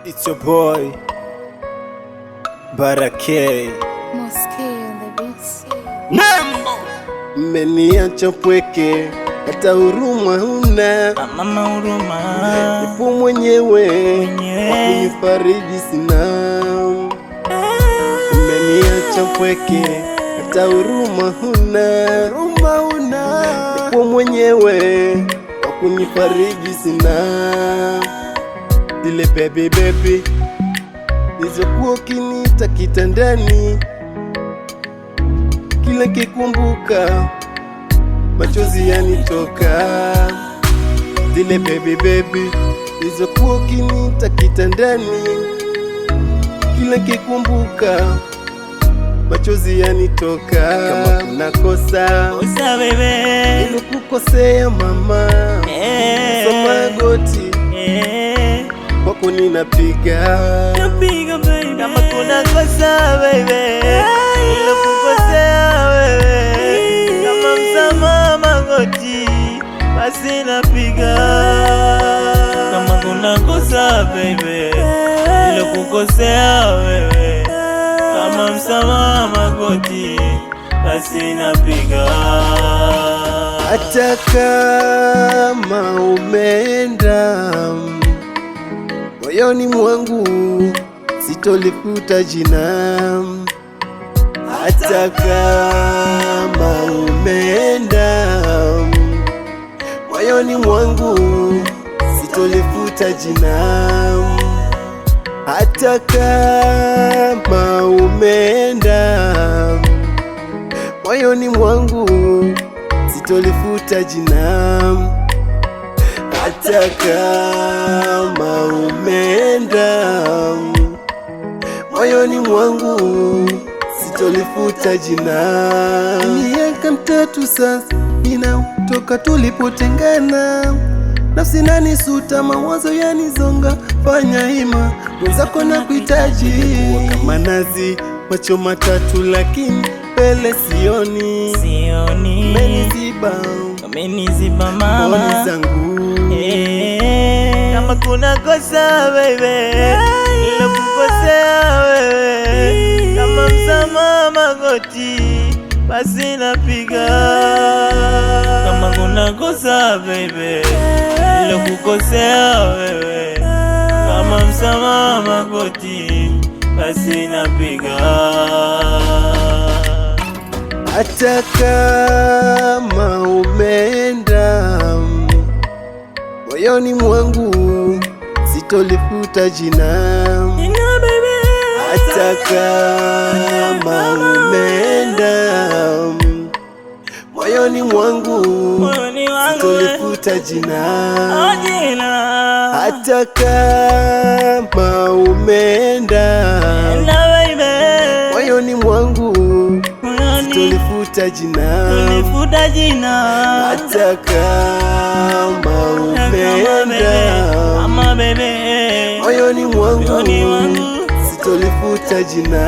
It's your boy Barake Mosque on the beats. Nembo. Mmeniacha pweke, hata huruma huna. Mama huruma, nipo mwenyewe, wakunifariji sina. Mmeniacha pweke, hata huruma huna. Nipo mwenyewe, wakunifariji sina. Zile baby nizokuwa ukiniita kitandani, kila kikumbuka machozi yanitoka. Zile baby nizokuwa ukiniita kitandani, kila kikumbuka machozi yanitoka. Kama kuna kosa bebe, nilokukosea mama, soma goti kwako ninapiga baby. Kama kuna kosa baby, nilokukosea wewe, kama msamaha magoti basi napiga. Kama kuna kosa baby, nilokukosea wewe, kama msamaha magoti basi napiga. Hata kama umeenda, moyoni mwangu sitolifuta jina. Hata kama umeenda, moyoni mwangu sitolifuta jina. Hata kama umeenda, moyoni mwangu sitolifuta jina. Hata kama umeenda, moyoni mwangu sitolifuta jina. Miaka mitatu sasa inatoka tulipotengana, nafsi inanisuta, mawazo yanizonga, fanya hima mwenzako na kuhitaji. Kama nazi macho matatu lakini mbele sioni. Umeniziba mama zangu. Kama kuna kosa baby, nilokukosea wewe, kama msamaha magoti basi napiga. Kama kuna kosa baby, nilokukosea wewe, kama msamaha magoti basi napiga. Hata kama umeenda, moyoni mwangu sitolifuta jina. Hata kama umeenda, moyoni mwangu sitolifuta jina. Hata kama umeenda, moyoni mwangu sitolifuta jina. Hata kama umeenda, moyoni mwangu sitolifuta jina.